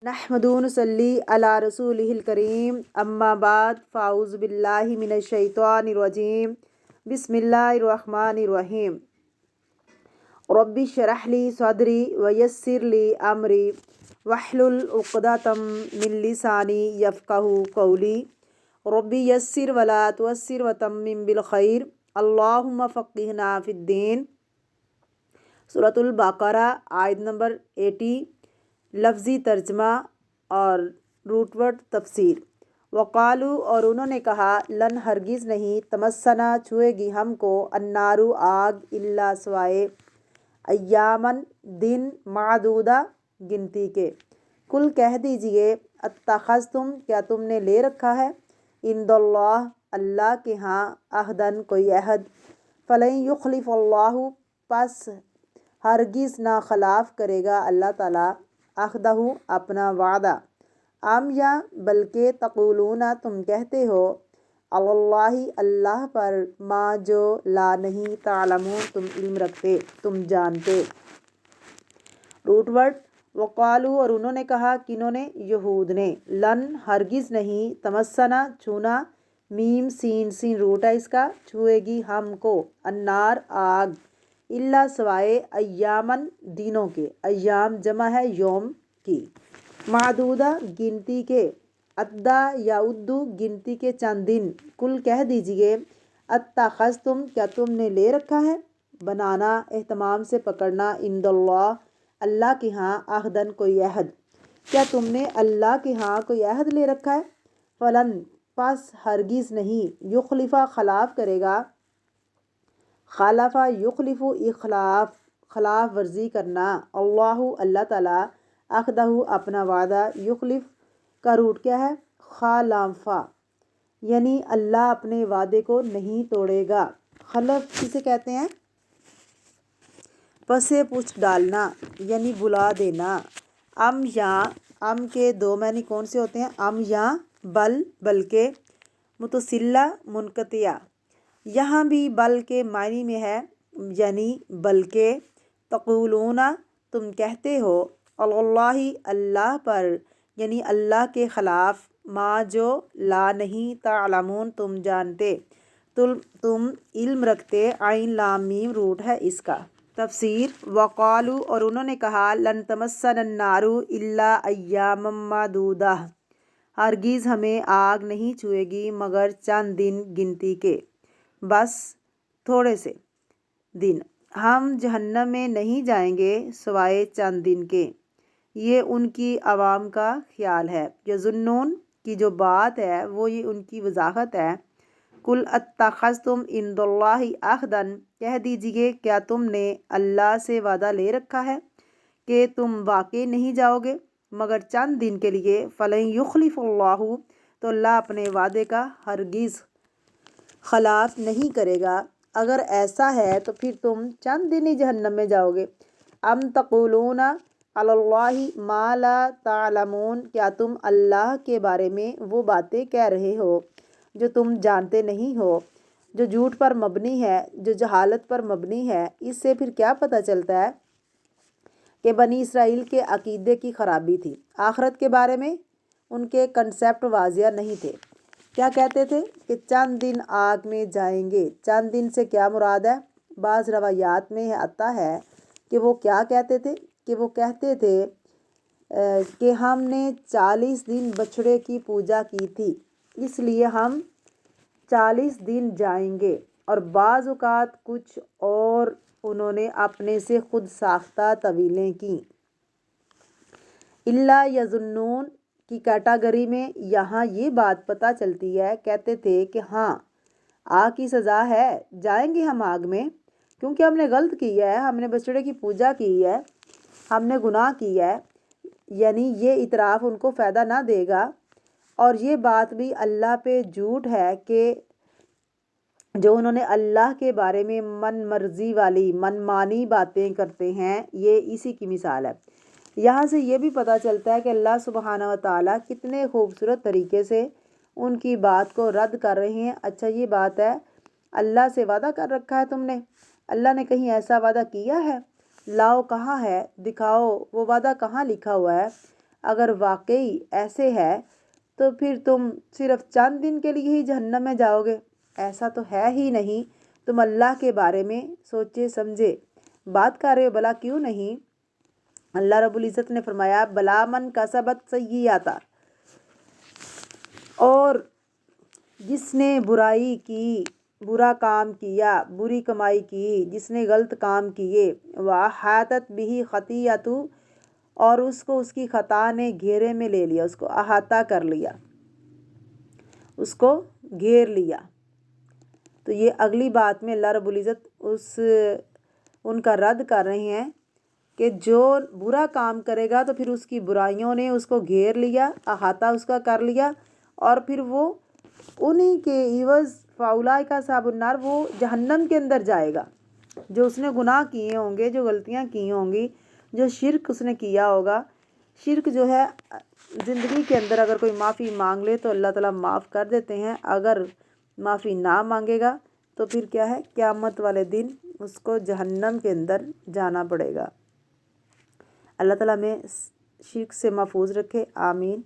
नहमदु व नसल्ली अला रसूलिहिल करीम अम्मा बाद फ़ाऊज़ु बिल्लाहि मिनश शैतानिर रजीम बिस्मिल्लाहिर रहमानिर रहीम रब्बि इश्रह ली सदरी व यस्सिर ली अमरी वहलुल उक़दतम मिन लिसानी यफ़क़हू क़ौली रब्बि यस्सिर वला तुअस्सिर व तम्मिम बिल खैर अल्लाहुम्मा फ़क़्हिना फ़िद्दीन। सूरतुल बक़रा आयत नंबर 80। लफ्ज़ी तर्जमा और रूटवर्ड तफसीर। वक़ालू और उन्होंने कहा, लन हरगिज़ नहीं, तमस्सना छुएगी हमको, अन्नारु आग, इल्ला सवाए, अय्यामन दिन, मादूदा गिनती के। कुल कह दीजिए, अत्तख़ज़्तुम क्या तुमने ले रखा है, इंदल्लाह अल्लाह के यहाँ, अहदन कोई अहद, फ़लन युख़्लिफ़ल्लाहु पस हरगिज़ ना खिलाफ करेगा अल्लाह ताला अहदहु अपना वादा। आम या बल्कि तक़ूलूना तुम कहते हो, अल्लाही अल्लाह पर, माँ जो ला नहीं, तालमून तुम इल्म रखते, तुम जानते। रूटवर्ड वक़ालू और उन्होंने कहा, किन्होंने, यहूद ने, लन हरगिज़ नहीं, तमस्सना छूना, मीम सीन सीन रूट है इसका, छुएगी हमको, अन्नार आग, इल्ला सवाए, अय्यामन दिनों के, अय्याम जमा है योम की, मादूदा गिनती के, अद्दा या उद्दू गिनती के चंद दिन। कुल कह दीजिए, अत्तख़ज़्तुम क्या तुमने ले रखा है, बनाना एहतमाम से पकड़ना, इंदल्लाह अल्लाह के यहाँ, अहदन कोई अहद, क्या तुमने अल्लाह के यहाँ कोई अहद ले रखा है, फ़लन पस हरगिज़ नहीं, युख़लिफ़ा खिलाफ करेगा, खालफ़ा युख़लिफ़ु इख़लाफ़ खिलाफ वर्जी करना, अल्लाहु अल्लाह ताला, अखदहु अपना वादा, युख़लिफ़ का रूट क्या है, खालाफ़ा, यानी अल्लाह अपने वादे को नहीं तोड़ेगा। खलफ किसे कहते हैं, पसे पूछ डालना यानी बुला देना। अम या, अम के दो मानी कौन से होते हैं, अम या बल, बल्कि, मुतसिल्ला मुनक़तिया, यहाँ भी बल के मायने में है, यानी बल्कि, तक़ूलूना तुम कहते हो, अल्लाही अल्लाह पर, यानी अल्लाह के ख़िलाफ़, माँ जो ला नहीं, तालमून तुम जानते, तुम इल्म रखते, आइन लाम मीम रूट है इसका। तफसीर। वक़ालू और उन्होंने कहा, लन तमस्सनन्नारु इल्ला अय्यामम मादूदा, हरगिज़ हमें आग नहीं छुएगी मगर चंद दिन गिनती के, बस थोड़े से दिन, हम जहन्नम में नहीं जाएंगे सवाए चंद दिन के। ये उनकी आवाम का ख्याल है। यज़ुन्नून की जो बात है वो ये उनकी वजाहत है। कुल अत्तख़ज़्तुम इंदल्लाहि अहदन, कह दीजिए क्या तुमने अल्लाह से वादा ले रखा है कि तुम वाकई नहीं जाओगे मगर चंद दिन के लिए, फ़लन युख़्लिफ़ल्लाहु तो अल्लाह अपने वादे का हरगिज़ खिलाफ नहीं करेगा। अगर ऐसा है तो फिर तुम चंद दिन ही जहन्नम में जाओगे। अम तक़ूलूना अलल्लाहि मा ला तालमून, क्या तुम अल्लाह के बारे में वो बातें कह रहे हो जो तुम जानते नहीं हो, जो झूठ पर मबनी है, जो जहालत पर मबनी है। इससे फिर क्या पता चलता है कि बनी इसराइल के अकीदे की ख़राबी थी, आखिरत के बारे में उनके कंसेप्ट वाज़िया नहीं थे। क्या कहते थे कि चंद दिन आग में जाएंगे। चंद दिन से क्या मुराद है, बाज़ रवायात में आता है कि वो क्या कहते थे, कि वो कहते थे कि हमने 40 दिन बछड़े की पूजा की थी, इसलिए हम 40 दिन जाएंगे। और बाज़ औक़ात कुछ और उन्होंने अपने से खुद साख्ता तवीलें की। इल्ला यज़ुन्नून की कैटेगरी में यहाँ ये बात पता चलती है, कहते थे कि हाँ आग की सज़ा है, जाएंगे हम आग में क्योंकि हमने गलत किया है, हमने बछड़े की पूजा की है, हमने गुनाह किया है। यानी ये इतराफ़ उनको फ़ायदा ना देगा। और ये बात भी अल्लाह पे झूठ है कि जो उन्होंने अल्लाह के बारे में मन मर्जी वाली मनमानी बातें करते हैं, ये इसी की मिसाल है। यहाँ से ये भी पता चलता है कि अल्लाह सुब्हाना व तआला कितने खूबसूरत तरीके से उनकी बात को रद्द कर रहे हैं। अच्छा ये बात है, अल्लाह से वादा कर रखा है तुमने, अल्लाह ने कहीं ऐसा वादा किया है, लाओ कहाँ है, दिखाओ वो वादा कहाँ लिखा हुआ है। اگر واقعی ایسے ہے تو پھر تم صرف چند دن کے لیے ہی جہنم میں جاؤ گے، ایسا تو ہے ہی نہیں، تم اللہ کے بارے میں سوچے سمجھے بات کر رہے ہو، بھلا کیوں نہیں؟ اللہ رب العزت نے فرمایا بلا من کسبت سیئات، اور جس نے برائی کی، برا کام کیا، بری کمائی کی، جس نے غلط کام کیے، وَأَحَاطَتْ بِهِ خَطِیَّتُهُ، اور اس کو اس کی خطا نے گھیرے میں لے لیا، اس کو احاطہ کر لیا، اس کو گھیر لیا۔ تو یہ اگلی بات میں اللہ رب العزت ان کا رد کر رہے ہیں کہ جو برا کام کرے گا تو پھر اس کی برائیوں نے اس کو گھیر لیا، احاطہ اس کا کر لیا، اور پھر وہ انہی کے عوض فاولئک اصحاب النار، وہ جہنم کے اندر جائے گا۔ جو اس نے گناہ کیے ہوں گے، جو غلطیاں کی ہوں گی، جو شرک اس نے کیا ہوگا، شرک جو ہے زندگی کے اندر اگر کوئی معافی مانگ لے تو اللہ تعالیٰ معاف کر دیتے ہیں، اگر معافی نہ مانگے گا تو پھر کیا ہے، قیامت والے دن اس کو جہنم کے اندر جانا پڑے گا۔ اللہ تعالیٰ میں شرک سے محفوظ رکھے، آمین۔